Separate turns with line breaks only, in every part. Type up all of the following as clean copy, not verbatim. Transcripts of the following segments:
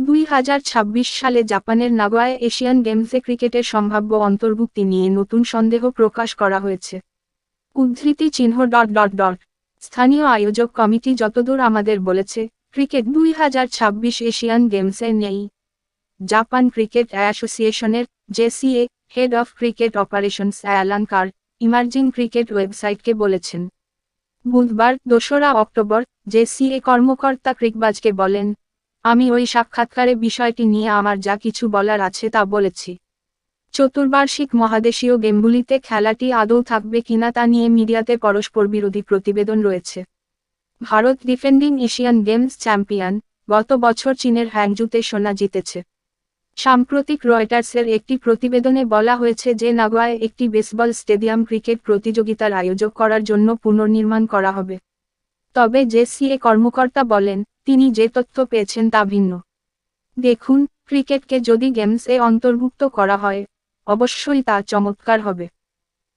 2026 সালে জাপানের নাগোয়ায় এশিয়ান গেমসে ক্রিকেটের সম্ভাব্য অন্তর্ভুক্তি নিয়ে নতুন সন্দেহ প্রকাশ করা হয়েছে। উদ্ধৃতি চিহ্ন স্থানীয় আয়োজক কমিটি যতদূর আমাদের বলেছে, ক্রিকেট 2026 এশিয়ান গেমসে নেই। জাপান ক্রিকেট অ্যাসোসিয়েশনের JCA head of cricket operations Alan Carr emerging cricket ওয়েবসাইটকে বলেছেন। বুধবার 2রা অক্টোবর জেসিএ কর্মকর্তা ক্রিকবাজকে বলেন, আমি ওই সাক্ষাৎকারে বিষয়টি নিয়ে আমার যা কিছু বলার আছে তা বলেছি। চতুর্বার্ষিক মহাদেশীয় গেমগুলিতে খেলাটি আদৌ থাকবে কিনা তা নিয়ে মিডিয়াতে পরস্পরবিরোধী প্রতিবেদন রয়েছে। Bharat defending Asian games champion, গত বছর চীনের হ্যাংজুতে সোনা জিতেছে। সাম্প্রতিক রয়টার্সের একটি প্রতিবেদনে বলা হয়েছে যে নাগোয়ায় একটি বেসবল স্টেডিয়াম ক্রিকেট প্রতিযোগিতার আয়োজন করার জন্য পুনর্নির্মাণ করা হবে। তবে জেসিএ কর্মকর্তা বলেন, তিনি যে তথ্য পেয়েছেন তা ভিন্ন। দেখুন, ক্রিকেটকে যদি গেমসে অন্তর্ভুক্ত করা হয়, অবশ্যই তা চমৎকার হবে।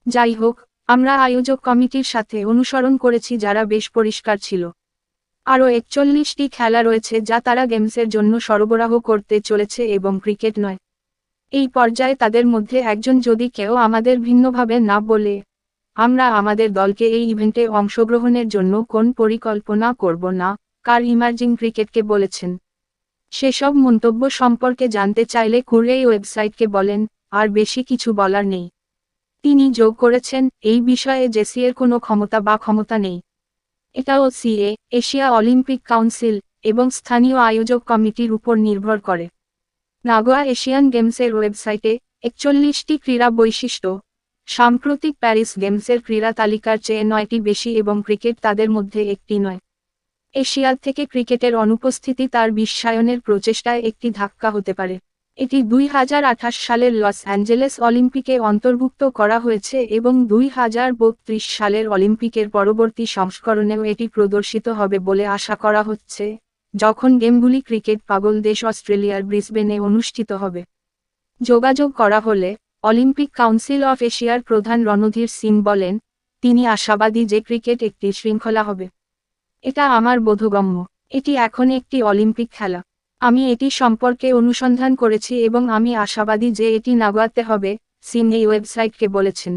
যাই হোক, আমরা আয়োজক কমিটির সাথে অনুসরণ করেছি যারা বেশ পরিষ্কার ছিল। আরও 41টি খেলা রয়েছে যা তারা গেমসের জন্য সরবরাহ করতে চলেছে এবং ক্রিকেট নয়। এই পর্যায়ে তাদের মধ্যে একজন যদি কেউ আমাদের ভিন্নভাবে না বলে, আমরা আমাদের দলকে এই ইভেন্টে অংশগ্রহণের জন্য কোন পরিকল্পনা করব না, কার ইমার্জিং ক্রিকেটকে বলেছেন। সেসব মন্তব্য সম্পর্কে জানতে চাইলে কুর এই ওয়েবসাইটকে বলেন, আর বেশি কিছু বলার নেই। তিনি যোগ করেছেন, এই বিষয়ে জেসিএর কোনো ক্ষমতা নেই। এটাও সিএ, এশিয়া অলিম্পিক কাউন্সিল এবং স্থানীয় আয়োজক কমিটির উপর নির্ভর করে। নাগোয়া এশিয়ান গেমসের ওয়েবসাইটে 41টি ক্রীড়া বৈশিষ্ট্য, সাম্প্রতিক প্যারিস গেমসের ক্রীড়া তালিকার চেয়ে 9টি বেশি এবং ক্রিকেট তাদের মধ্যে একটি নয়। এশিয়া থেকে ক্রিকেটের অনুপস্থিতি তার বিশ্বায়নের প্রচেষ্টায় একটি ধাক্কা হতে পারে। এটি 2028 সালের লস অ্যাঞ্জেলেস অলিম্পিকে অন্তর্ভুক্ত করা হয়েছে এবং 2032 সালের অলিম্পিকের পরবর্তী সংস্করণেও এটি প্রদর্শিত হবে বলে আশা করা হচ্ছে, যখন গেমগুলি ক্রিকেট পাগল দেশ অস্ট্রেলিয়ার ব্রিসবেনে অনুষ্ঠিত হবে। যোগাযোগ করা হলে অলিম্পিক কাউন্সিল অফ এশিয়ার প্রধান রণধীর সিং বলেন, তিনি আশাবাদী যে ক্রিকেট একটি শৃঙ্খলা হবে। এটা আমার বোধগম্য। এটি এখন একটি অলিম্পিক খেলা। আমি এটি সম্পর্কে অনুসন্ধান করেছি এবং আমি আশাবাদী যে এটি নাগোয়াতে হবে, সিং এই ওয়েবসাইটকে বলেছেন।